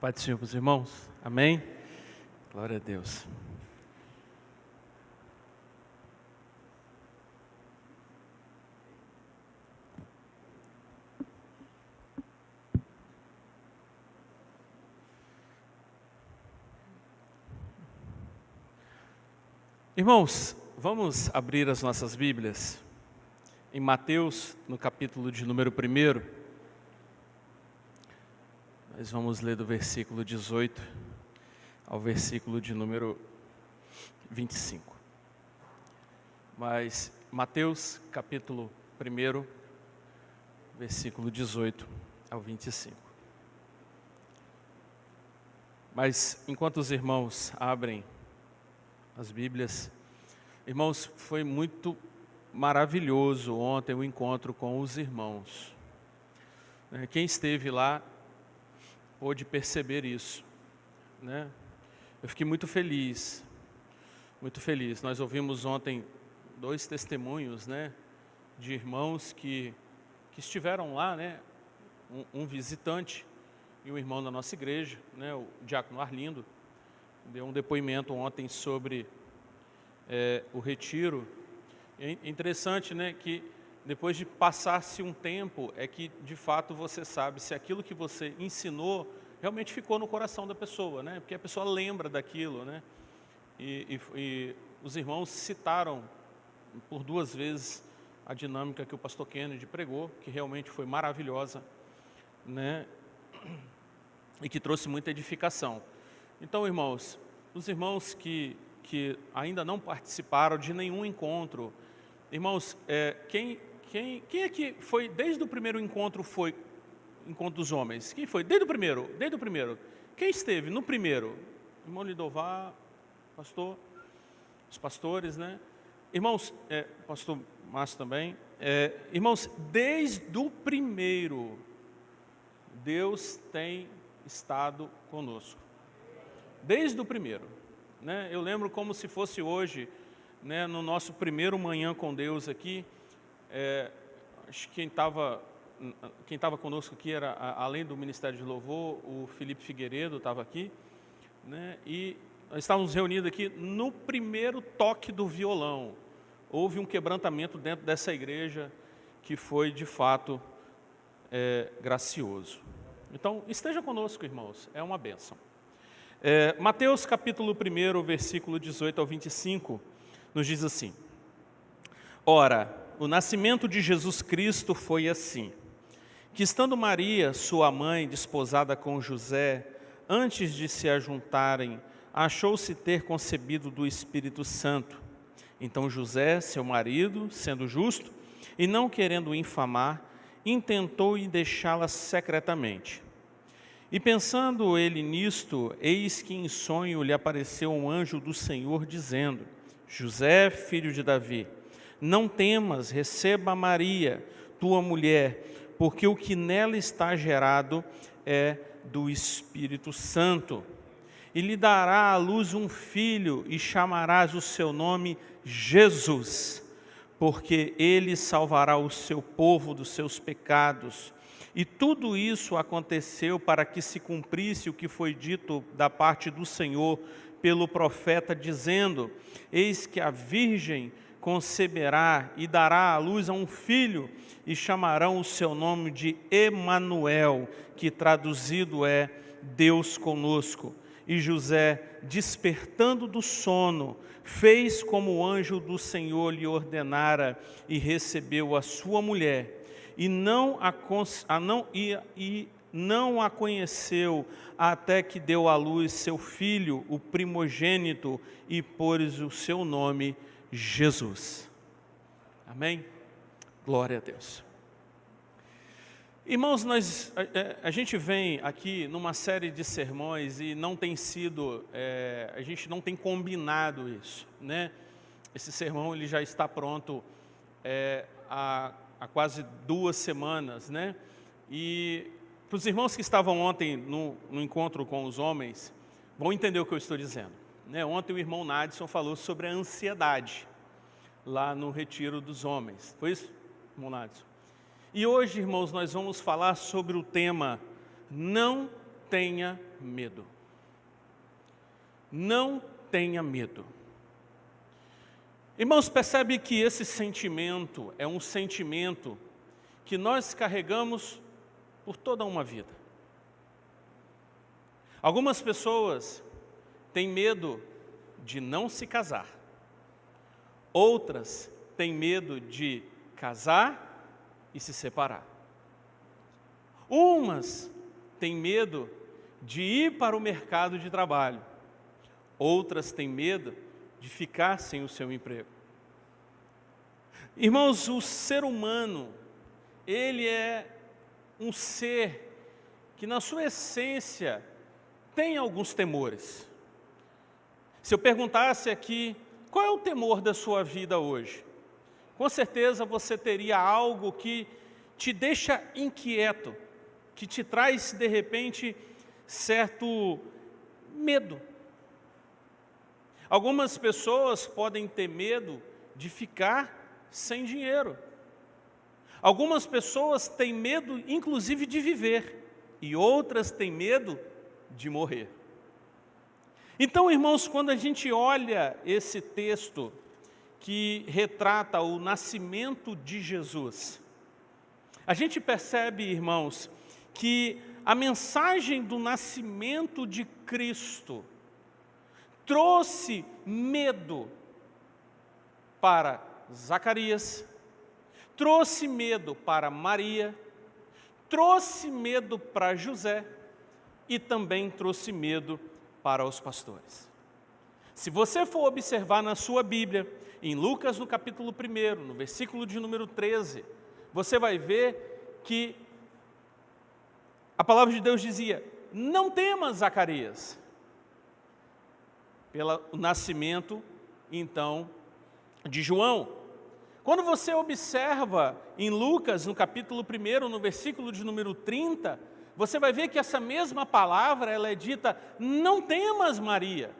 Pai do Senhor para os irmãos. Amém? Glória a Deus. Irmãos, vamos abrir as nossas Bíblias em Mateus, no capítulo de número 1. Nós vamos ler do versículo 18 ao versículo de número 25. Mas Mateus, capítulo 1, versículo 18 ao 25. Mas enquanto os irmãos abrem as Bíblias, irmãos, foi muito maravilhoso ontem o encontro com os irmãos. Quem esteve lá pôde perceber isso, né? Eu fiquei muito feliz, muito feliz. Nós ouvimos ontem 2 testemunhos, né, de irmãos que estiveram lá, né, um visitante e um irmão da nossa igreja, né, o diácono Arlindo, deu um depoimento ontem sobre o retiro. É interessante, né, que depois de passar-se um tempo, é que de fato você sabe se aquilo que você ensinou realmente ficou no coração da pessoa, né? Porque a pessoa lembra daquilo, né? E os irmãos citaram por 2 vezes a dinâmica que o pastor Kennedy pregou, que realmente foi maravilhosa, né? E que trouxe muita edificação. Então, irmãos, os irmãos que ainda não participaram de nenhum encontro, irmãos, quem é que foi, desde o primeiro encontro, foi encontro dos homens? Quem foi? Desde o primeiro. Quem esteve no primeiro? Irmão Lidovar, pastor, os pastores, né? Irmãos, pastor Márcio também. Irmãos, desde o primeiro, Deus tem estado conosco. Desde o primeiro, né? Eu lembro como se fosse hoje, né, no nosso primeiro manhã com Deus aqui. Acho que quem estava conosco aqui era, além do Ministério de Louvor, o Felipe Figueiredo estava aqui, né? E nós estávamos reunidos aqui no primeiro toque do violão. Houve um quebrantamento dentro dessa igreja que foi de fato gracioso. Então esteja conosco, irmãos, é uma bênção. Mateus capítulo 1, versículo 18 ao 25, nos diz assim: Ora, o nascimento de Jesus Cristo foi assim, que estando Maria, sua mãe, desposada com José, antes de se ajuntarem, achou-se ter concebido do Espírito Santo. Então José, seu marido, sendo justo e não querendo infamar, intentou em deixá-la secretamente. E pensando ele nisto, eis que em sonho lhe apareceu um anjo do Senhor, dizendo: José, filho de Davi, não temas, receba Maria, tua mulher, porque o que nela está gerado é do Espírito Santo. E lhe dará à luz um filho, e chamarás o seu nome Jesus, porque ele salvará o seu povo dos seus pecados. E tudo isso aconteceu para que se cumprisse o que foi dito da parte do Senhor pelo profeta, dizendo: Eis que a virgem conceberá e dará à luz a um filho, e chamarão o seu nome de Emanuel, que traduzido é Deus conosco. E José, despertando do sono, fez como o anjo do Senhor lhe ordenara, e recebeu a sua mulher, e não a conheceu até que deu à luz seu filho, o primogênito, e pôs o seu nome Jesus. Amém? Glória a Deus. Irmãos, a gente vem aqui numa série de sermões e não tem sido, a gente não tem combinado isso, né? Esse sermão ele já está pronto há quase 2 semanas, né? E para os irmãos que estavam ontem no encontro com os homens, vão entender o que eu estou dizendo, né? Ontem o irmão Nadson falou sobre a ansiedade, lá no retiro dos homens. Foi isso, irmão Nadson? E hoje, irmãos, nós vamos falar sobre o tema: não tenha medo. Não tenha medo. Irmãos, percebe que esse sentimento é um sentimento que nós carregamos por toda uma vida. Algumas pessoas têm medo de não se casar. Outras têm medo de casar e se separar. Umas têm medo de ir para o mercado de trabalho. Outras têm medo de ficar sem o seu emprego. Irmãos, o ser humano, ele é um ser que na sua essência tem alguns temores. Se eu perguntasse aqui, qual é o temor da sua vida hoje? Com certeza você teria algo que te deixa inquieto, que te traz de repente certo medo. Algumas pessoas podem ter medo de ficar sem dinheiro. Algumas pessoas têm medo, inclusive, de viver. E outras têm medo de morrer. Então, irmãos, quando a gente olha esse texto que retrata o nascimento de Jesus, a gente percebe, irmãos, que a mensagem do nascimento de Cristo trouxe medo para Zacarias, trouxe medo para Maria, trouxe medo para José e também trouxe medo para os pastores. Se você for observar na sua Bíblia, em Lucas no capítulo 1, no versículo de número 13, você vai ver que a palavra de Deus dizia: não temas, Zacarias, pelo nascimento, então, de João. Quando você observa em Lucas, no capítulo 1, no versículo de número 30, você vai ver que essa mesma palavra, ela é dita: não temas, Maria.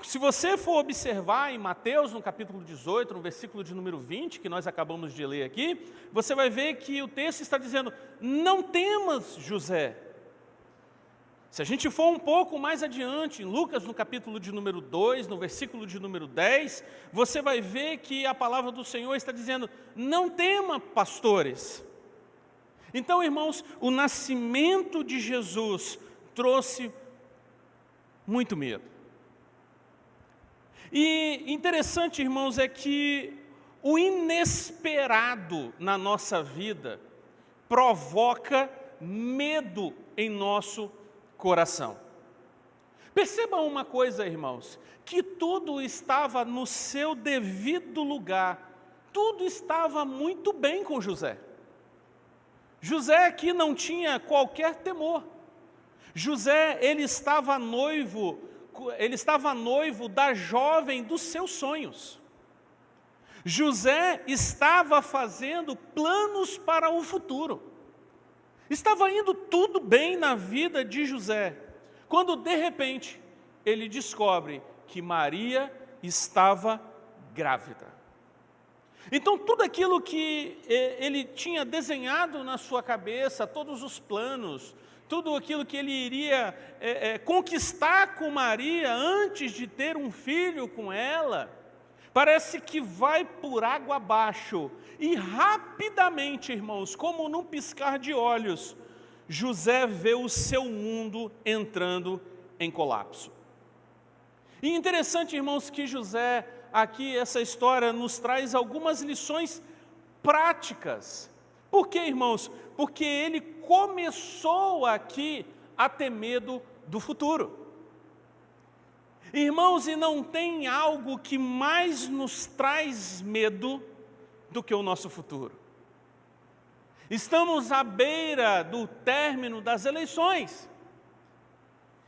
Se você for observar em Mateus, no capítulo 18, no versículo de número 20, que nós acabamos de ler aqui, você vai ver que o texto está dizendo: não temas, José. Se a gente for um pouco mais adiante, em Lucas, no capítulo de número 2, no versículo de número 10, você vai ver que a palavra do Senhor está dizendo: não tema, pastores. Então, irmãos, o nascimento de Jesus trouxe muito medo. E interessante, irmãos, é que o inesperado na nossa vida provoca medo em nosso coração. Percebam uma coisa, irmãos, que tudo estava no seu devido lugar, tudo estava muito bem com José. José aqui não tinha qualquer temor. José, ele estava noivo da jovem dos seus sonhos. José estava fazendo planos para o futuro. Estava indo tudo bem na vida de José, quando de repente ele descobre que Maria estava grávida. Então tudo aquilo que ele tinha desenhado na sua cabeça, todos os planos, tudo aquilo que ele iria conquistar com Maria antes de ter um filho com ela, parece que vai por água abaixo. E rapidamente, irmãos, como num piscar de olhos, José vê o seu mundo entrando em colapso. E interessante, irmãos, que José, aqui essa história nos traz algumas lições práticas. Por quê, irmãos? Porque ele começou aqui a ter medo do futuro. Irmãos, e não tem algo que mais nos traz medo do que o nosso futuro. Estamos à beira do término das eleições.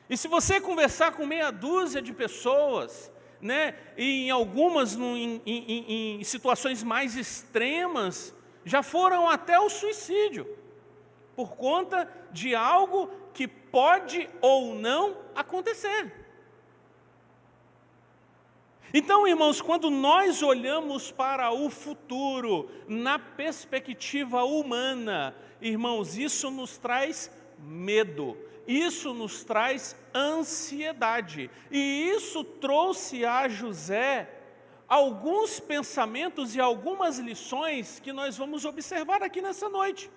E se você conversar com meia dúzia de pessoas, né, e em algumas em situações mais extremas, já foram até o suicídio, por conta de algo que pode ou não acontecer. Então, irmãos, quando nós olhamos para o futuro na perspectiva humana, irmãos, isso nos traz medo, isso nos traz ansiedade. E isso trouxe a José alguns pensamentos e algumas lições que nós vamos observar aqui nessa noite.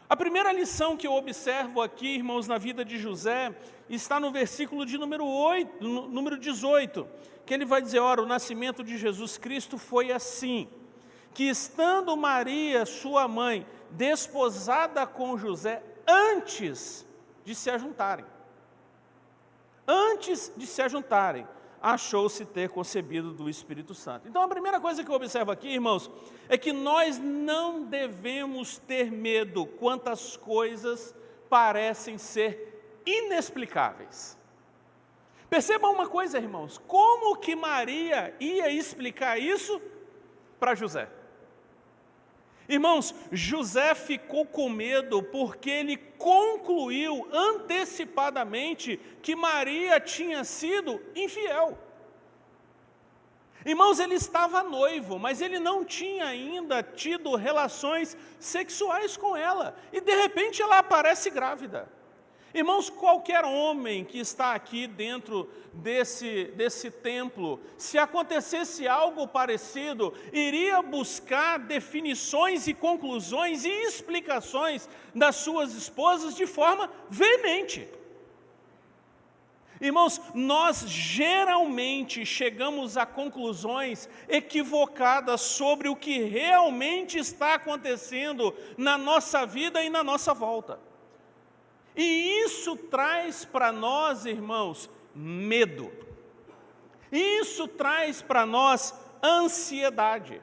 A primeira lição que eu observo aqui, irmãos, na vida de José, está no versículo de número 18, que ele vai dizer: ora, o nascimento de Jesus Cristo foi assim, que estando Maria, sua mãe, desposada com José, antes de se ajuntarem, achou-se ter concebido do Espírito Santo. Então a primeira coisa que eu observo aqui, irmãos, é que nós não devemos ter medo quando as coisas parecem ser inexplicáveis. Percebam uma coisa, irmãos, como que Maria ia explicar isso para José? Irmãos, José ficou com medo porque ele concluiu antecipadamente que Maria tinha sido infiel. Irmãos, ele estava noivo, mas ele não tinha ainda tido relações sexuais com ela. E de repente ela aparece grávida. Irmãos, qualquer homem que está aqui dentro desse templo, se acontecesse algo parecido, iria buscar definições e conclusões e explicações das suas esposas de forma veemente. Irmãos, nós geralmente chegamos a conclusões equivocadas sobre o que realmente está acontecendo na nossa vida e na nossa volta. E isso traz para nós, irmãos, medo. Isso traz para nós ansiedade.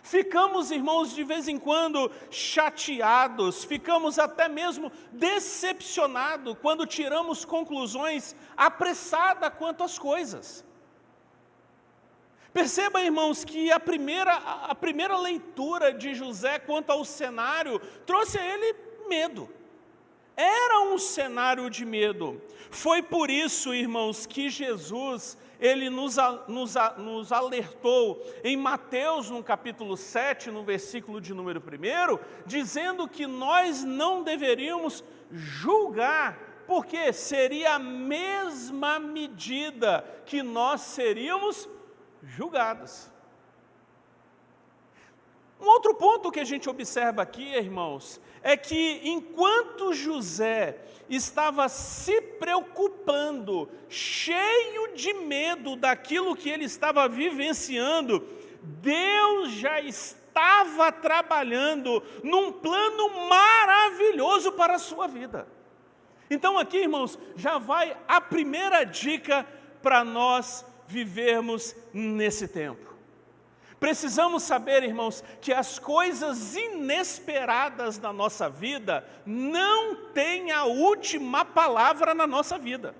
Ficamos, irmãos, de vez em quando chateados, ficamos até mesmo decepcionados quando tiramos conclusões apressadas quanto às coisas. Perceba, irmãos, que a primeira leitura de José quanto ao cenário trouxe a ele medo. Era um cenário de medo. Foi por isso, irmãos, que Jesus, ele nos alertou em Mateus, no capítulo 7, no versículo de número 1, dizendo que nós não deveríamos julgar, porque seria a mesma medida que nós seríamos julgados. Um outro ponto que a gente observa aqui, irmãos, é que enquanto José estava se preocupando, cheio de medo daquilo que ele estava vivenciando, Deus já estava trabalhando num plano maravilhoso para a sua vida. Então aqui, irmãos, já vai a primeira dica para nós vivermos nesse tempo. Precisamos saber, irmãos, que as coisas inesperadas na nossa vida não têm a última palavra na nossa vida.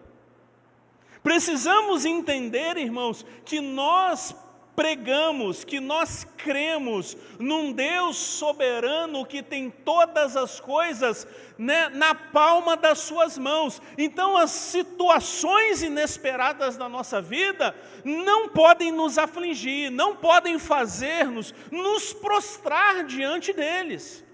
Precisamos entender, irmãos, que nós pregamos, que nós cremos num Deus soberano que tem todas as coisas, né, na palma das suas mãos. Então as situações inesperadas da nossa vida não podem nos afligir, não podem fazer-nos nos prostrar diante deles.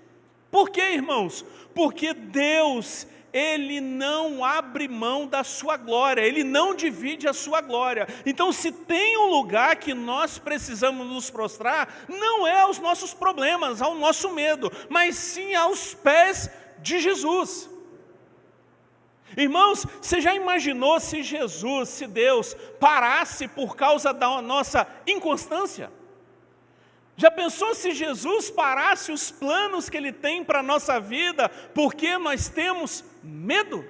Por quê, irmãos? Porque Deus, Ele não abre mão da sua glória, Ele não divide a sua glória. Então, se tem um lugar que nós precisamos nos prostrar, não é aos nossos problemas, ao nosso medo, mas sim aos pés de Jesus. Irmãos, você já imaginou se Jesus, se Deus parasse por causa da nossa inconstância? Já pensou se Jesus parasse os planos que Ele tem para a nossa vida, porque nós temos medo?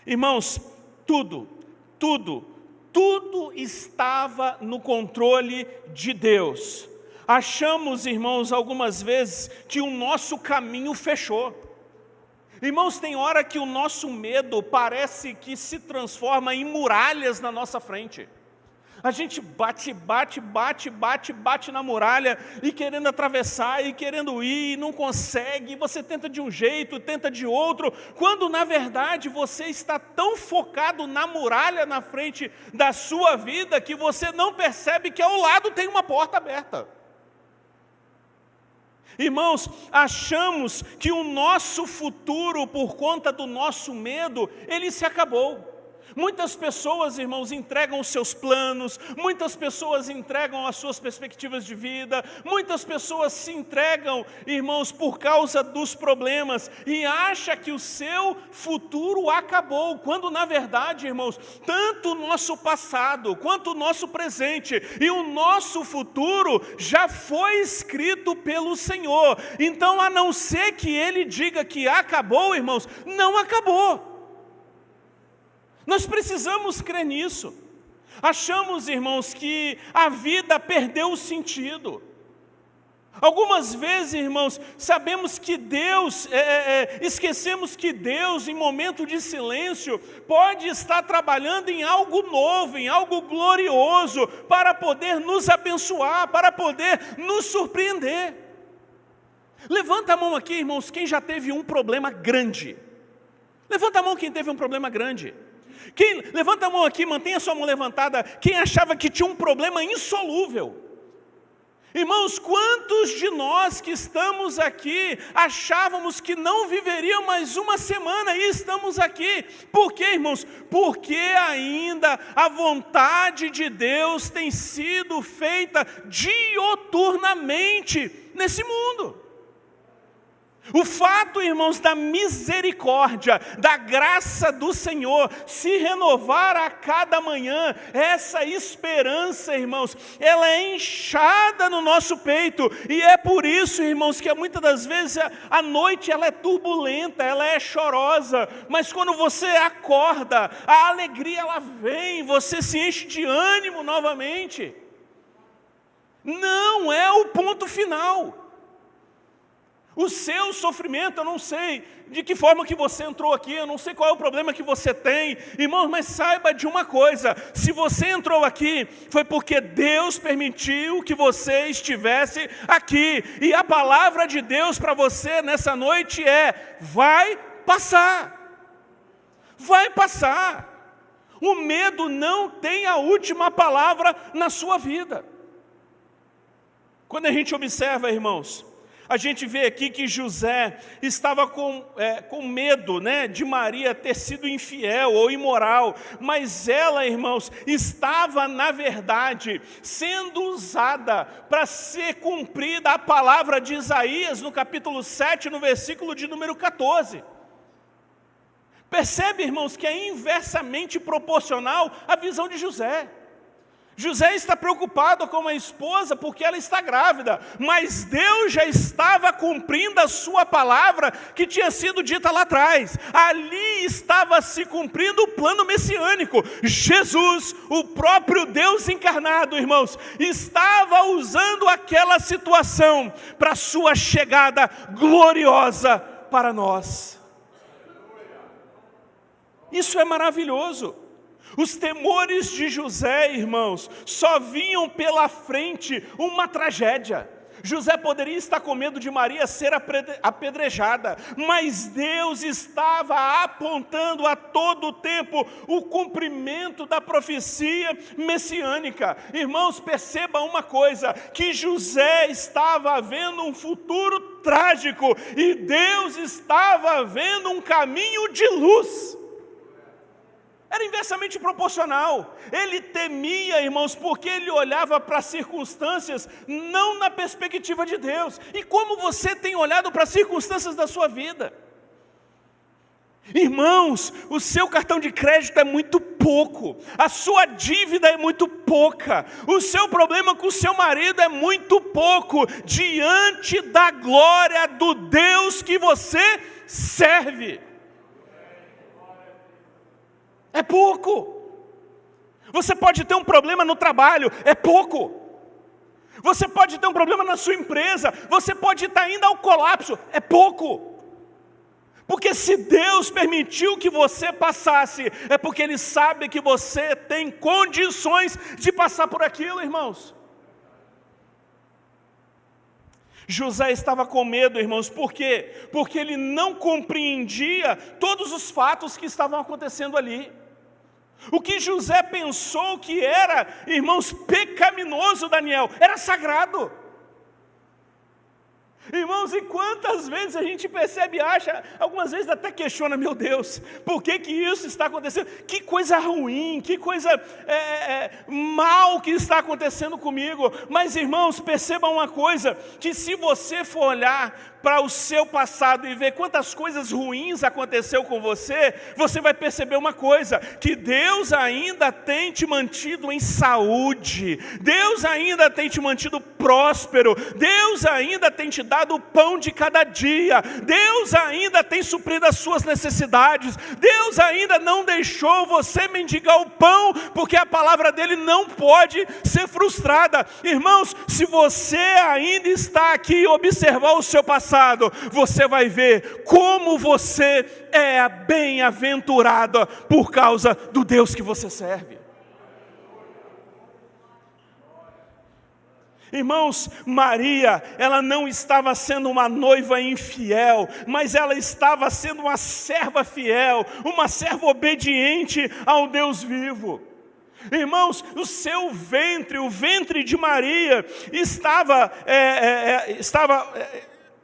Irmãos, tudo estava no controle de Deus. Achamos, irmãos, algumas vezes que o nosso caminho fechou. Irmãos, tem hora que o nosso medo parece que se transforma em muralhas na nossa frente. A gente bate na muralha, e querendo atravessar, e querendo ir, e não consegue, você tenta de um jeito, tenta de outro, quando na verdade você está tão focado na muralha na frente da sua vida, que você não percebe que ao lado tem uma porta aberta. Irmãos, achamos que o nosso futuro, por conta do nosso medo, ele se acabou. Muitas pessoas, irmãos, entregam os seus planos, muitas pessoas entregam as suas perspectivas de vida, muitas pessoas se entregam, irmãos, por causa dos problemas e acham que o seu futuro acabou, quando na verdade, irmãos, tanto o nosso passado quanto o nosso presente e o nosso futuro já foi escrito pelo Senhor. Então, a não ser que Ele diga que acabou, irmãos, não acabou. Nós precisamos crer nisso. Achamos, irmãos, que a vida perdeu o sentido. Algumas vezes, irmãos, sabemos que Deus, esquecemos que Deus, em momento de silêncio, pode estar trabalhando em algo novo, em algo glorioso, para poder nos abençoar, para poder nos surpreender. Levanta a mão aqui, irmãos, quem já teve um problema grande. Levanta a mão quem teve um problema grande. Levanta a mão aqui, mantenha a sua mão levantada, quem achava que tinha um problema insolúvel. Irmãos, quantos de nós que estamos aqui achávamos que não viveriam mais uma semana e estamos aqui? Por quê, irmãos? Porque ainda a vontade de Deus tem sido feita dioturnamente nesse mundo. O fato, irmãos, da misericórdia, da graça do Senhor se renovar a cada manhã, essa esperança, irmãos, ela é inchada no nosso peito, e é por isso, irmãos, que muitas das vezes a noite ela é turbulenta, ela é chorosa, mas quando você acorda, a alegria ela vem, você se enche de ânimo novamente. Não é o ponto final. O seu sofrimento, eu não sei de que forma que você entrou aqui, eu não sei qual é o problema que você tem, irmãos, mas saiba de uma coisa, se você entrou aqui, foi porque Deus permitiu que você estivesse aqui, e a palavra de Deus para você nessa noite é, vai passar, vai passar, o medo não tem a última palavra na sua vida. Quando a gente observa, irmãos, a gente vê aqui que José estava com medo, né, de Maria ter sido infiel ou imoral, mas ela, irmãos, estava, na verdade, sendo usada para ser cumprida a palavra de Isaías, no capítulo 7, no versículo de número 14. Percebe, irmãos, que é inversamente proporcional à visão de José. José está preocupado com a esposa porque ela está grávida, mas Deus já estava cumprindo a sua palavra que tinha sido dita lá atrás. Ali estava se cumprindo o plano messiânico. Jesus, o próprio Deus encarnado, irmãos, estava usando aquela situação para a sua chegada gloriosa para nós. Isso é maravilhoso. Os temores de José, irmãos, só vinham pela frente uma tragédia. José poderia estar com medo de Maria ser apedrejada, mas Deus estava apontando a todo o tempo o cumprimento da profecia messiânica. Irmãos, perceba uma coisa, que José estava vendo um futuro trágico, e Deus estava vendo um caminho de luz. Era inversamente proporcional. Ele temia, irmãos, porque ele olhava para as circunstâncias não na perspectiva de Deus. E como você tem olhado para as circunstâncias da sua vida? Irmãos, o seu cartão de crédito é muito pouco, a sua dívida é muito pouca, o seu problema com o seu marido é muito pouco, diante da glória do Deus que você serve. É pouco. Você pode ter um problema no trabalho, é pouco. Você pode ter um problema na sua empresa, você pode estar indo ao colapso, é pouco. Porque se Deus permitiu que você passasse, é porque Ele sabe que você tem condições de passar por aquilo, irmãos. José estava com medo, irmãos, por quê? Porque ele não compreendia todos os fatos que estavam acontecendo ali. O que José pensou que era, irmãos, pecaminoso, Daniel, era sagrado. Irmãos, e quantas vezes a gente percebe e acha, algumas vezes até questiona, meu Deus, por que isso está acontecendo? Que coisa ruim, que coisa mal que está acontecendo comigo. Mas irmãos, percebam uma coisa, que se você for olhar para o seu passado e ver quantas coisas ruins aconteceu com você, você vai perceber uma coisa, que Deus ainda tem te mantido em saúde, Deus ainda tem te mantido próspero, Deus ainda tem te dado o pão de cada dia, Deus ainda tem suprido as suas necessidades, Deus ainda não deixou você mendigar o pão, porque a palavra dele não pode ser frustrada. Irmãos, se você ainda está aqui e observar o seu passado, você vai ver como você é bem-aventurado por causa do Deus que você serve. Irmãos, Maria, ela não estava sendo uma noiva infiel, mas ela estava sendo uma serva fiel, uma serva obediente ao Deus vivo. Irmãos, o seu ventre, o ventre de Maria, estava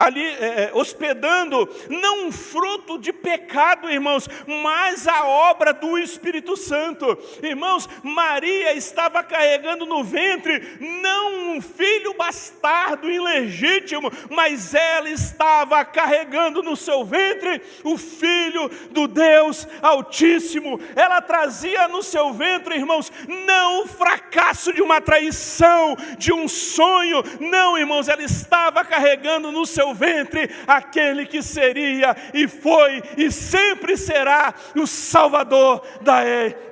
ali hospedando, não um fruto de pecado, irmãos, mas a obra do Espírito Santo. Irmãos, Maria estava carregando no ventre, não um filho bastardo, ilegítimo, mas ela estava carregando no seu ventre o Filho do Deus Altíssimo. Ela trazia no seu ventre, irmãos, não o fracasso de uma traição, de um sonho, não, irmãos, ela estava carregando no seu ventre aquele que seria e foi e sempre será o Salvador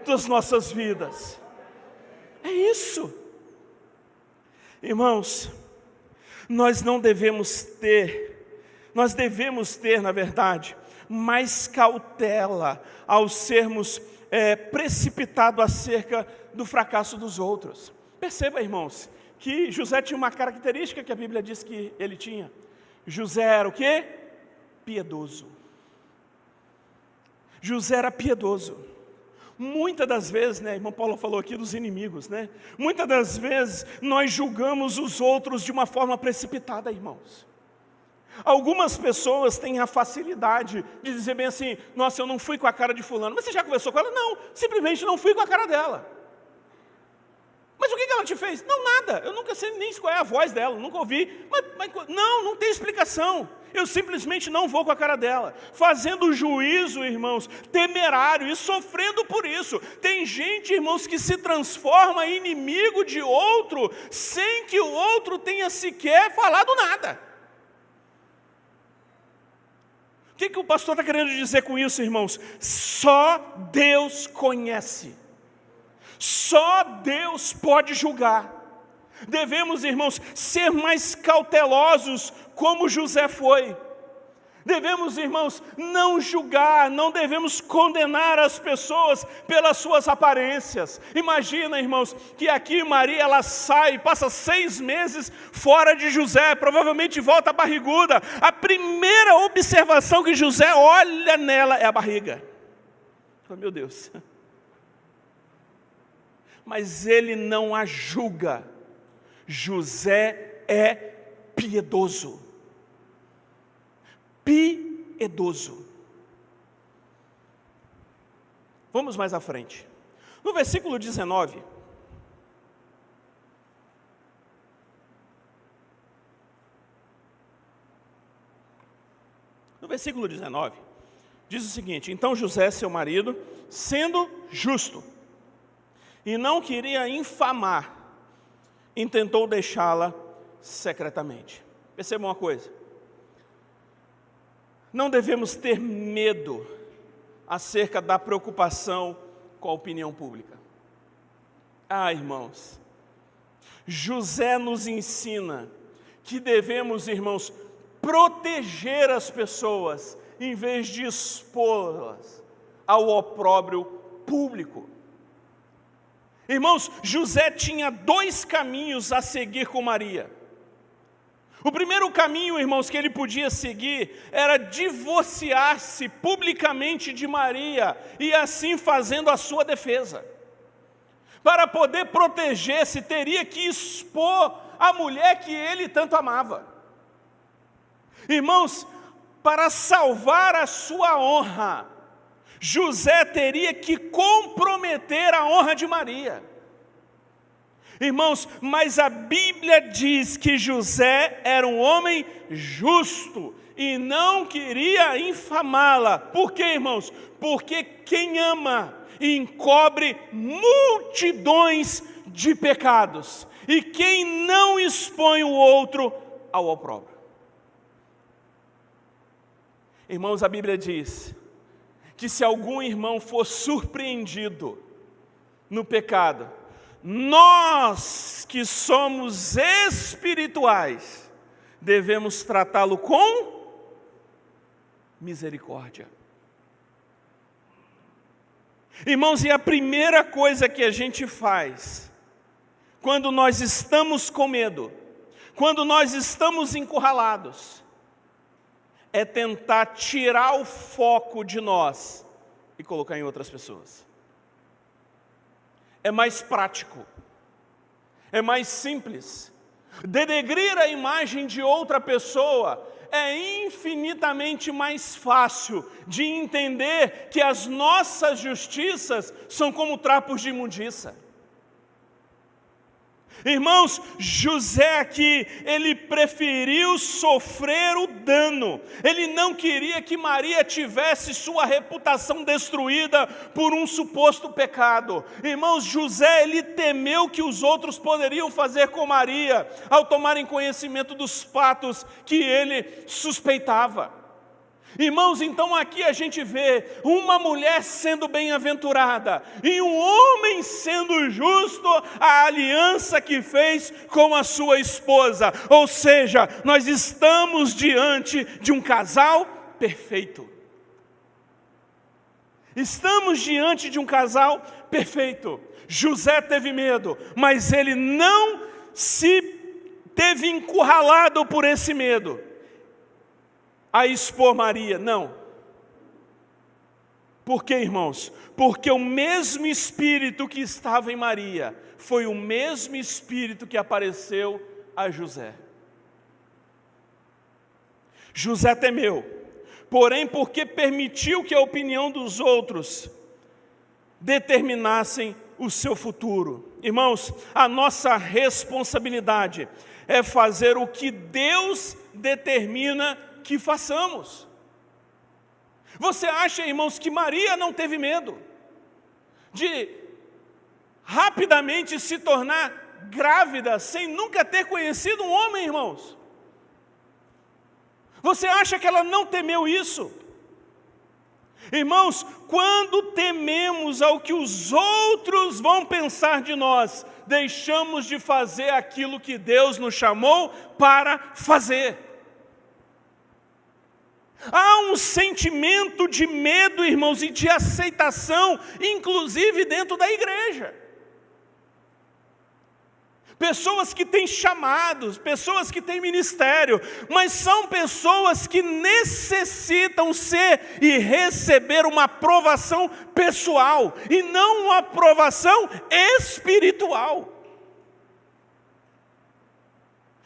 das nossas vidas. É isso. Irmãos, nós devemos ter, na verdade, mais cautela ao sermos precipitados acerca do fracasso dos outros. Perceba, irmãos, que José tinha uma característica que a Bíblia diz que ele tinha. José era o quê? Piedoso. José era piedoso. Muitas das vezes, irmão Paulo falou aqui dos inimigos, muitas das vezes nós julgamos os outros de uma forma precipitada, irmãos. Algumas pessoas têm a facilidade de dizer bem assim, nossa, eu não fui com a cara de fulano. Mas você já conversou com ela? Não, simplesmente não fui com a cara dela. Mas o que ela te fez? Não, nada, eu nunca sei nem qual é a voz dela, nunca ouvi. Mas não tem explicação. Eu simplesmente não vou com a cara dela. Fazendo juízo, irmãos, temerário e sofrendo por isso. Tem gente, irmãos, que se transforma em inimigo de outro, sem que o outro tenha sequer falado nada. O que o pastor está querendo dizer com isso, irmãos? Só Deus conhece. Só Deus pode julgar. Devemos, irmãos, ser mais cautelosos como José foi. Devemos, irmãos, não julgar, não devemos condenar as pessoas pelas suas aparências. Imagina, irmãos, que aqui Maria, ela sai, passa 6 meses fora de José, provavelmente volta barriguda. A primeira observação que José olha nela é a barriga. Oh, meu Deus. Mas ele não a julga. José é piedoso. Piedoso. Vamos mais à frente. No versículo 19. No versículo 19, diz o seguinte: então José, seu marido, sendo justo, e não queria infamar, intentou deixá-la secretamente. Perceba uma coisa. Não devemos ter medo acerca da preocupação com a opinião pública. Irmãos, José nos ensina que devemos, irmãos, proteger as pessoas em vez de expô-las ao opróbrio público. Irmãos, José tinha 2 caminhos a seguir com Maria. O primeiro caminho, irmãos, que ele podia seguir era divorciar-se publicamente de Maria e assim fazendo a sua defesa. Para poder proteger-se, teria que expor a mulher que ele tanto amava. Irmãos, para salvar a sua honra, José teria que comprometer a honra de Maria. Irmãos, mas a Bíblia diz que José era um homem justo e não queria infamá-la. Por quê, irmãos? Porque quem ama encobre multidões de pecados, e quem não expõe o outro ao opróbrio. Irmãos, a Bíblia diz que se algum irmão for surpreendido no pecado, nós que somos espirituais devemos tratá-lo com misericórdia. Irmãos, e a primeira coisa que a gente faz quando nós estamos com medo, quando nós estamos encurralados, é tentar tirar o foco de nós e colocar em outras pessoas. É mais prático, é mais simples. Denegrir a imagem de outra pessoa é infinitamente mais fácil de entender que as nossas justiças são como trapos de imundícia. Irmãos, José aqui, ele preferiu sofrer o dano. Ele não queria que Maria tivesse sua reputação destruída por um suposto pecado. Irmãos, José, ele temeu que os outros poderiam fazer com Maria, ao tomarem conhecimento dos fatos que ele suspeitava. Irmãos, então aqui a gente vê uma mulher sendo bem-aventurada e um homem sendo justo, a aliança que fez com a sua esposa. Ou seja, nós estamos diante de um casal perfeito. Estamos diante de um casal perfeito. José teve medo, mas ele não se teve encurralado por esse medo a expor Maria, não. Por quê, irmãos? Porque o mesmo Espírito que estava em Maria foi o mesmo Espírito que apareceu a José. José temeu, porém porque permitiu que a opinião dos outros determinassem o seu futuro. Irmãos, a nossa responsabilidade é fazer o que Deus determina que façamos. Você acha, irmãos, que Maria não teve medo de rapidamente se tornar grávida sem nunca ter conhecido um homem, irmãos? Você acha que ela não temeu isso? Irmãos, quando tememos ao que os outros vão pensar de nós, deixamos de fazer aquilo que Deus nos chamou para fazer. Há um sentimento de medo, irmãos, e de aceitação, inclusive dentro da igreja. Pessoas que têm chamados, pessoas que têm ministério, mas são pessoas que necessitam ser e receber uma aprovação pessoal, e não uma aprovação espiritual.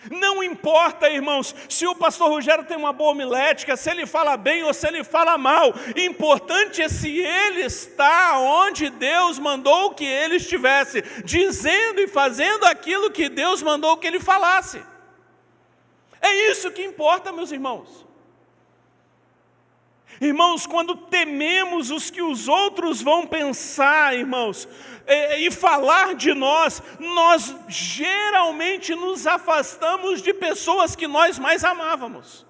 Não importa, irmãos, se o pastor Rogério tem uma boa homilética, se ele fala bem ou se ele fala mal. Importante é se ele está onde Deus mandou que ele estivesse, dizendo e fazendo aquilo que Deus mandou que ele falasse. É isso que importa, meus irmãos. Irmãos, quando tememos os que os outros vão pensar, irmãos, e falar de nós, nós geralmente nos afastamos de pessoas que nós mais amávamos.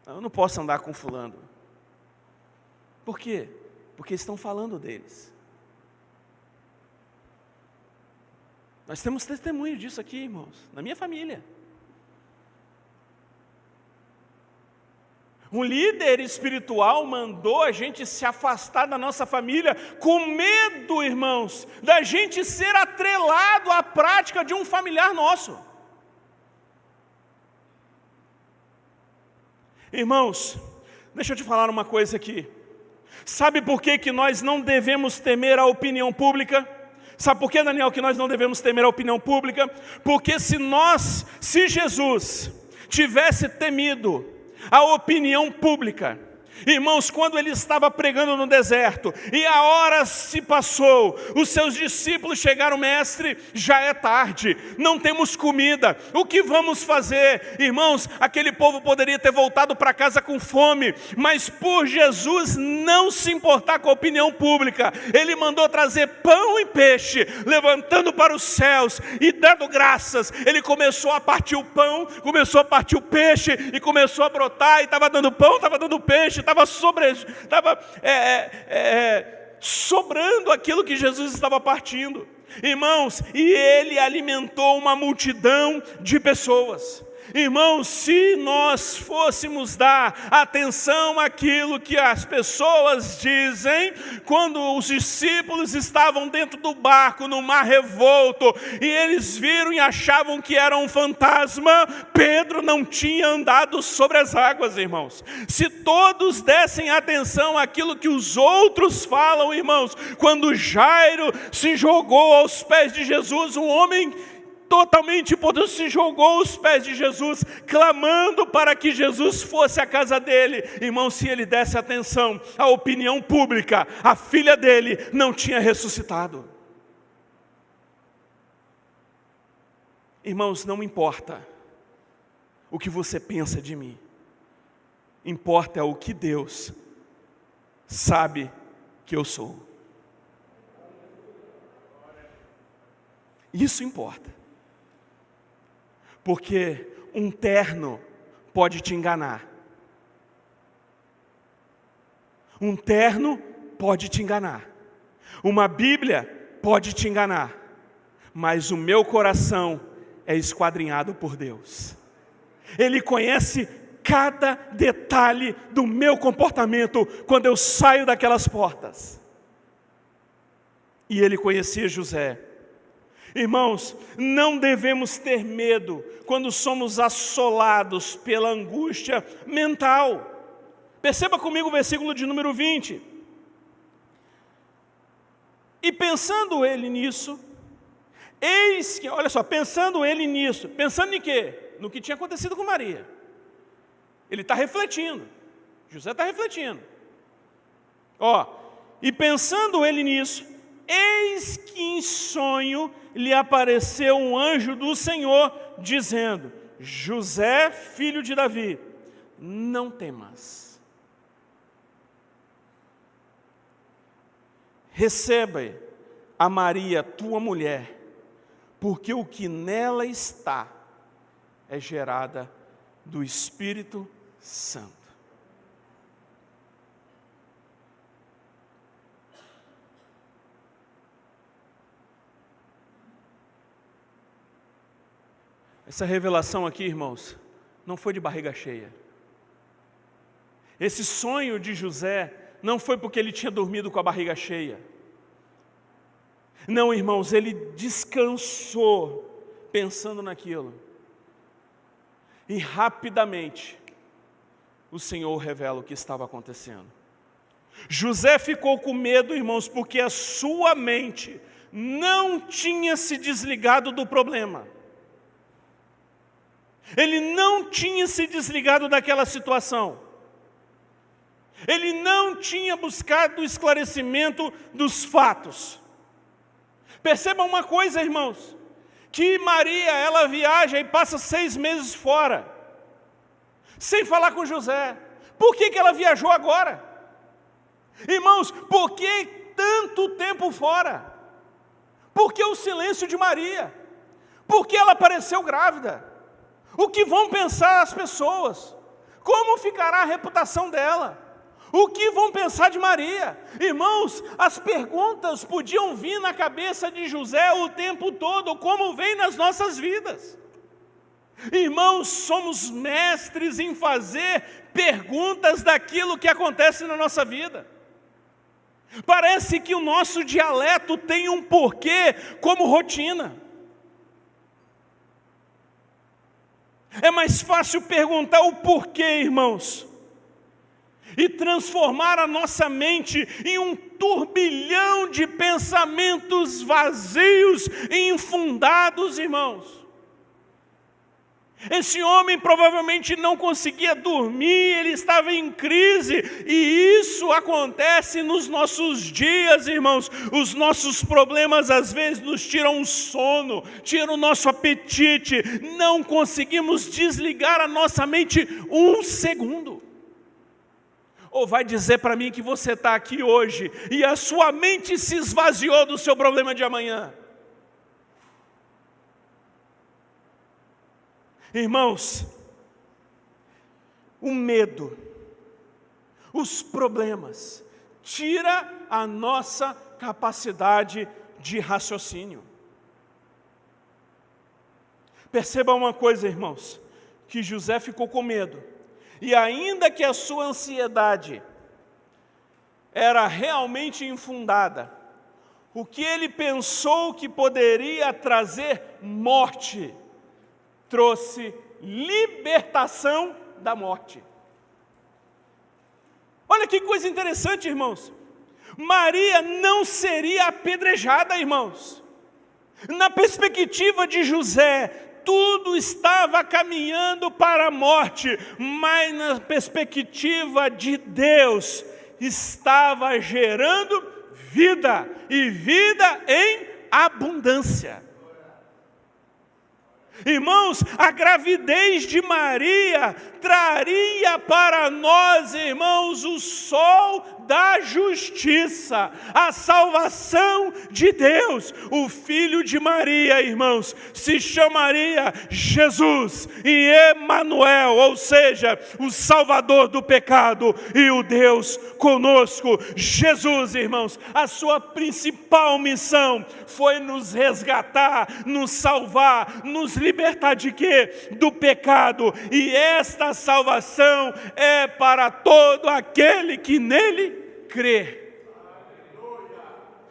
Eu não posso andar com fulano. Por quê? Porque estão falando deles. Nós temos testemunho disso aqui, irmãos, na minha família. Um líder espiritual mandou a gente se afastar da nossa família com medo, irmãos, da gente ser atrelado à prática de um familiar nosso. Irmãos, deixa eu te falar uma coisa aqui. Sabe por que nós não devemos temer a opinião pública? Sabe por que, Daniel, que nós não devemos temer a opinião pública? Porque se Jesus tivesse temido a opinião pública. Irmãos, quando ele estava pregando no deserto, e a hora se passou, os seus discípulos chegaram: mestre, já é tarde, não temos comida, o que vamos fazer? Irmãos, aquele povo poderia ter voltado para casa com fome, mas por Jesus não se importar com a opinião pública, ele mandou trazer pão e peixe, levantando para os céus e dando graças. Ele começou a partir o pão, começou a partir o peixe, e começou a brotar, e estava dando pão, estava dando peixe, estava sobrando aquilo que Jesus estava partindo. Irmãos, e ele alimentou uma multidão de pessoas. Irmãos, se nós fôssemos dar atenção àquilo que as pessoas dizem, quando os discípulos estavam dentro do barco, no mar revolto, e eles viram e achavam que era um fantasma, Pedro não tinha andado sobre as águas, irmãos. Se todos dessem atenção àquilo que os outros falam, irmãos, quando Jairo se jogou aos pés de Jesus, um homem totalmente poderoso se jogou aos pés de Jesus, clamando para que Jesus fosse à casa dele. Irmão, se ele desse atenção à opinião pública, a filha dele não tinha ressuscitado. Irmãos, não importa o que você pensa de mim, importa o que Deus sabe que eu sou. Isso importa. Porque um terno pode te enganar. Um terno pode te enganar. Uma Bíblia pode te enganar. Mas o meu coração é esquadrinhado por Deus. Ele conhece cada detalhe do meu comportamento quando eu saio daquelas portas. E ele conhecia José. Irmãos, não devemos ter medo quando somos assolados pela angústia mental. Perceba comigo o versículo de número 20. E pensando ele nisso, eis que, olha só, pensando ele nisso, pensando em quê? No que tinha acontecido com Maria. Ele está refletindo, José está refletindo. E pensando ele nisso, eis que em sonho lhe apareceu um anjo do Senhor, dizendo: José, filho de Davi, não temas. Receba a Maria, tua mulher, porque o que nela está é gerada do Espírito Santo. Essa revelação aqui, irmãos, não foi de barriga cheia. Esse sonho de José não foi porque ele tinha dormido com a barriga cheia. Não, irmãos, ele descansou pensando naquilo. E rapidamente, o Senhor revela o que estava acontecendo. José ficou com medo, irmãos, porque a sua mente não tinha se desligado do problema. Ele não tinha se desligado daquela situação. Ele não tinha buscado o esclarecimento dos fatos. Percebam uma coisa, irmãos, que Maria, ela viaja e passa 6 meses fora, sem falar com José. Por que ela viajou agora? Irmãos, por que tanto tempo fora? Por que o silêncio de Maria? Por que ela apareceu grávida? O que vão pensar as pessoas? Como ficará a reputação dela? O que vão pensar de Maria? Irmãos, as perguntas podiam vir na cabeça de José o tempo todo, como vem nas nossas vidas. Irmãos, somos mestres em fazer perguntas daquilo que acontece na nossa vida. Parece que o nosso dialeto tem um porquê como rotina. É mais fácil perguntar o porquê, irmãos, e transformar a nossa mente em um turbilhão de pensamentos vazios e infundados, irmãos. Esse homem provavelmente não conseguia dormir, ele estava em crise, e isso acontece nos nossos dias, irmãos. Os nossos problemas às vezes nos tiram o sono, tiram o nosso apetite, não conseguimos desligar a nossa mente um segundo. Ou vai dizer para mim que você está aqui hoje e a sua mente se esvaziou do seu problema de amanhã? Irmãos, o medo, os problemas, tira a nossa capacidade de raciocínio. Perceba uma coisa, irmãos, que José ficou com medo, e ainda que a sua ansiedade era realmente infundada, o que ele pensou que poderia trazer morte, trouxe libertação da morte. Olha que coisa interessante, irmãos. Maria não seria apedrejada, irmãos. Na perspectiva de José, tudo estava caminhando para a morte, mas na perspectiva de Deus, estava gerando vida, e vida em abundância. Irmãos, a gravidez de Maria traria para nós, irmãos, o sol da justiça, a salvação de Deus. O filho de Maria, irmãos, se chamaria Jesus e Emanuel, ou seja, o Salvador do pecado e o Deus conosco. Jesus, irmãos, a sua principal missão foi nos resgatar, nos salvar, nos libertar de quê? Do pecado. E esta salvação é para todo aquele que nele crê.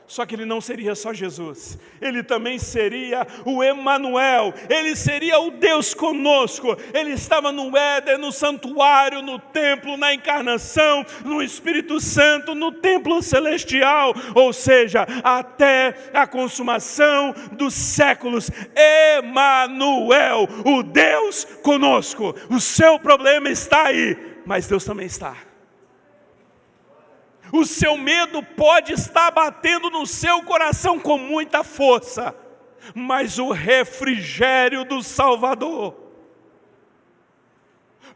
Só que ele não seria só Jesus, ele também seria o Emanuel, ele seria o Deus conosco. Ele estava no Éden, no santuário, no templo, na encarnação, no Espírito Santo, no templo celestial, ou seja, até a consumação dos séculos. Emanuel, o Deus conosco. O seu problema está aí, mas Deus também está. O seu medo pode estar batendo no seu coração com muita força, mas o refrigério do Salvador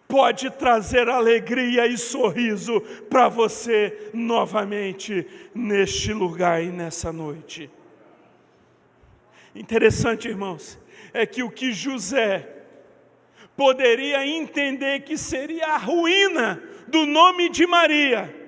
pode trazer alegria e sorriso para você novamente neste lugar e nessa noite. Interessante, irmãos, é que o que José poderia entender que seria a ruína do nome de Maria,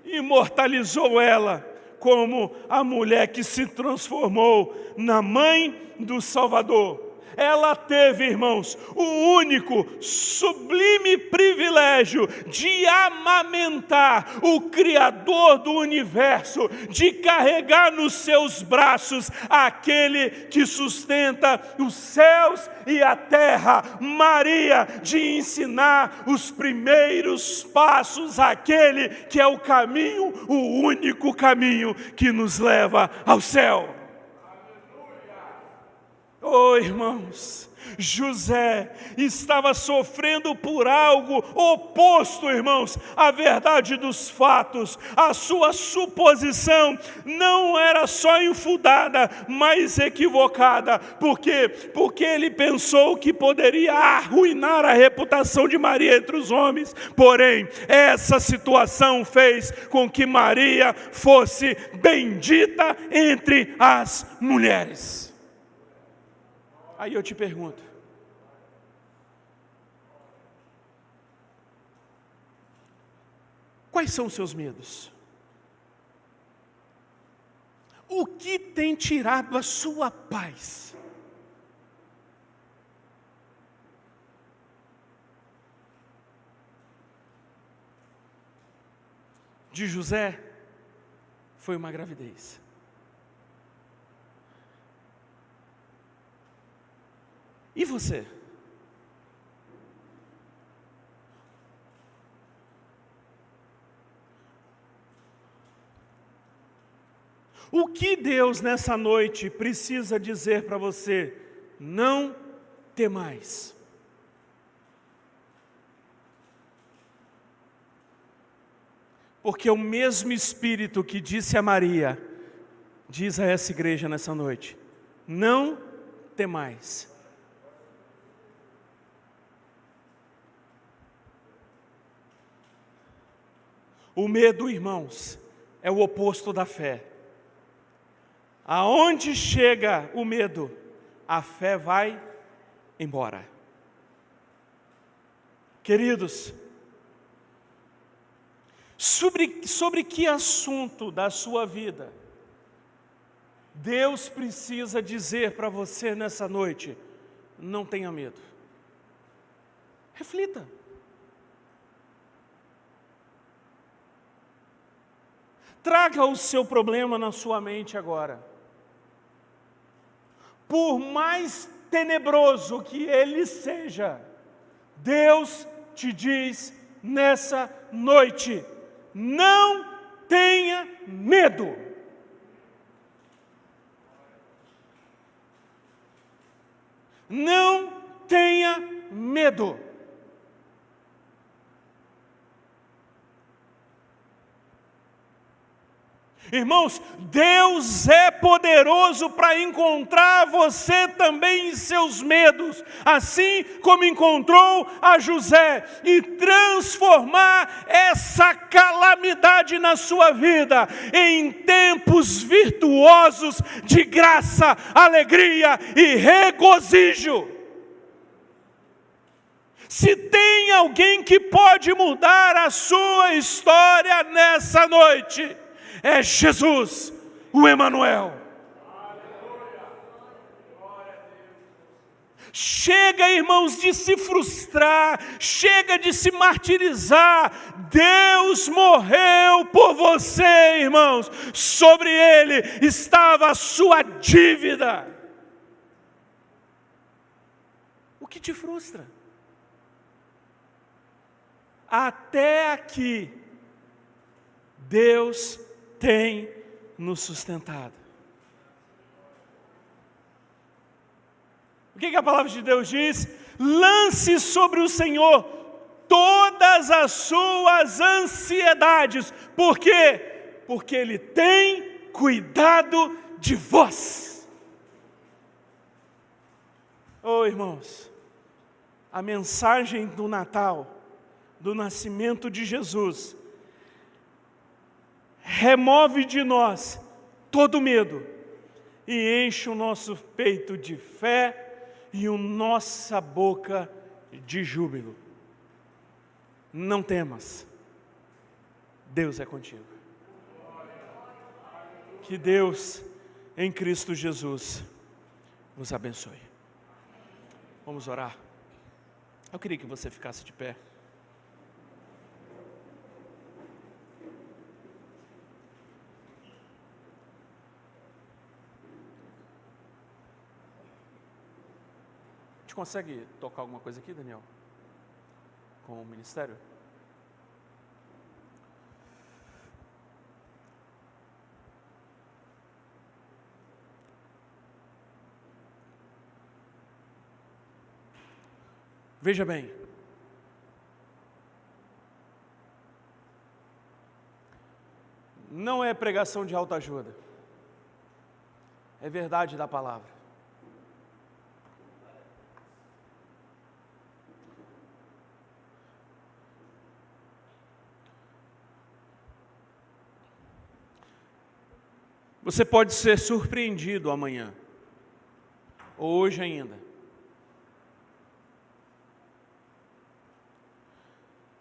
imortalizou ela como a mulher que se transformou na mãe do Salvador. Ela teve, irmãos, o único sublime privilégio de amamentar o Criador do universo, de carregar nos seus braços aquele que sustenta os céus e a terra. Maria, de ensinar os primeiros passos àquele que é o caminho, o único caminho que nos leva ao céu. Oh, irmãos, José estava sofrendo por algo oposto, irmãos, à verdade dos fatos. A sua suposição não era só infundada, mas equivocada. Por quê? Porque ele pensou que poderia arruinar a reputação de Maria entre os homens. Porém, essa situação fez com que Maria fosse bendita entre as mulheres. Aí eu te pergunto, quais são os seus medos? O que tem tirado a sua paz? De José, foi uma gravidez. E você? O que Deus nessa noite precisa dizer para você? Não temais. Porque o mesmo Espírito que disse a Maria, diz a essa igreja nessa noite: não temais. O medo, irmãos, é o oposto da fé. Aonde chega o medo, a fé vai embora. Queridos, sobre que assunto da sua vida Deus precisa dizer para você nessa noite: não tenha medo? Reflita. Traga o seu problema na sua mente agora. Por mais tenebroso que ele seja, Deus te diz nessa noite: não tenha medo. Não tenha medo. Irmãos, Deus é poderoso para encontrar você também em seus medos, assim como encontrou a José, e transformar essa calamidade na sua vida em tempos virtuosos de graça, alegria e regozijo. Se tem alguém que pode mudar a sua história nessa noite, é Jesus, o Emanuel. Chega, irmãos, de se frustrar, chega de se martirizar. Deus morreu por você, irmãos. Sobre ele estava a sua dívida. O que te frustra? Até aqui, Deus tem nos sustentado. O que a palavra de Deus diz? Lance sobre o Senhor todas as suas ansiedades. Por quê? Porque Ele tem cuidado de vós. Oh, irmãos, a mensagem do Natal, do nascimento de Jesus, remove de nós todo medo e enche o nosso peito de fé e a nossa boca de júbilo. Não temas, Deus é contigo. Que Deus, em Cristo Jesus, vos abençoe. Vamos orar. Eu queria que você ficasse de pé. Consegue tocar alguma coisa aqui, Daniel? Com o ministério? Veja bem. Não é pregação de autoajuda. É verdade da palavra. Você pode ser surpreendido amanhã, ou hoje ainda.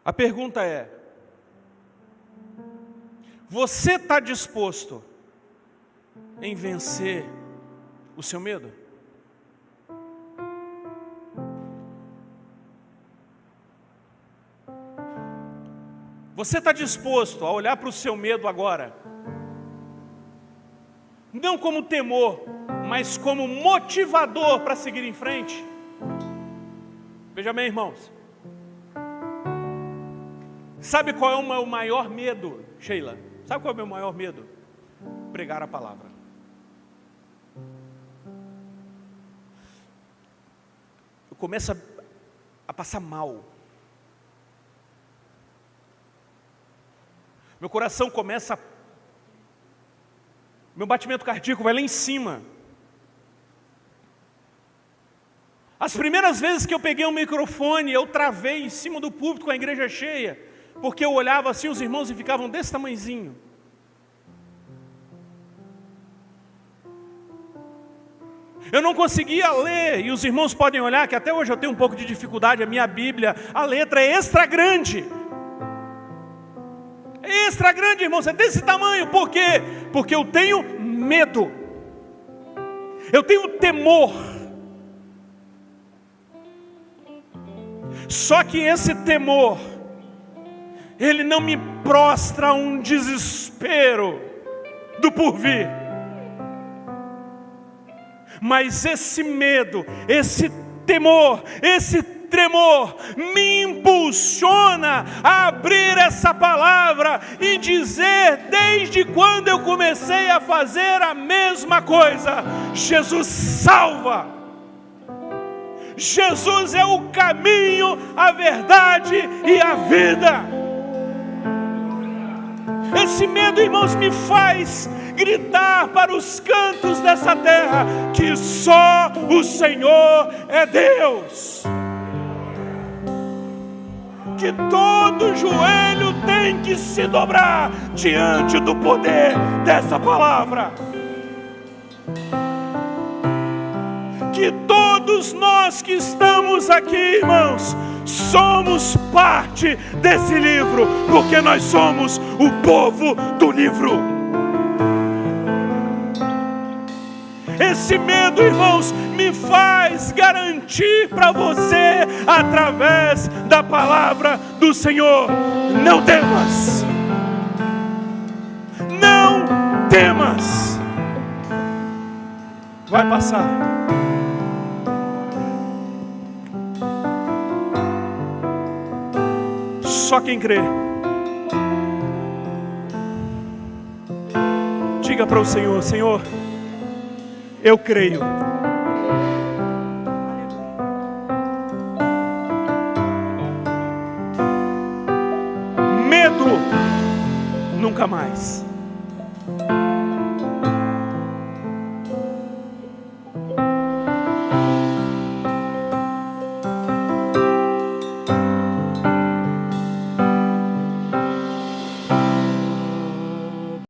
A pergunta é: você está disposto em vencer o seu medo? Você está disposto a olhar para o seu medo agora, não como temor, mas como motivador para seguir em frente? Veja bem, irmãos. Sabe qual é o meu maior medo, Sheila? Sabe qual é o meu maior medo? Pregar a palavra. Eu começo a passar mal. Meu coração começa, meu batimento cardíaco vai lá em cima. As primeiras vezes que eu peguei um microfone, eu travei em cima do púlpito com a igreja cheia, porque eu olhava assim os irmãos e ficavam desse tamanhozinho. Eu não conseguia ler, e os irmãos podem olhar que até hoje eu tenho um pouco de dificuldade, a minha Bíblia, a letra é extra grande. É extra grande, irmãos, é desse tamanho. Por quê? Porque eu tenho medo. Eu tenho temor. Só que esse temor, ele não me prostra a um desespero do porvir. Mas esse medo, esse temor, esse tremor me impulsiona a abrir essa palavra e dizer, desde quando eu comecei a fazer a mesma coisa: Jesus salva. Jesus é o caminho, a verdade e a vida. Esse medo, irmãos, me faz gritar para os cantos dessa terra que só o Senhor é Deus. Que todo joelho tem que se dobrar diante do poder dessa palavra. Que todos nós que estamos aqui, irmãos, somos parte desse livro, porque nós somos o povo do livro. Esse medo, irmãos, me faz garantir para você, através da palavra do Senhor: não temas. Não temas. Vai passar. Só quem crê. Diga para o Senhor: Senhor, eu creio. Medo, nunca mais.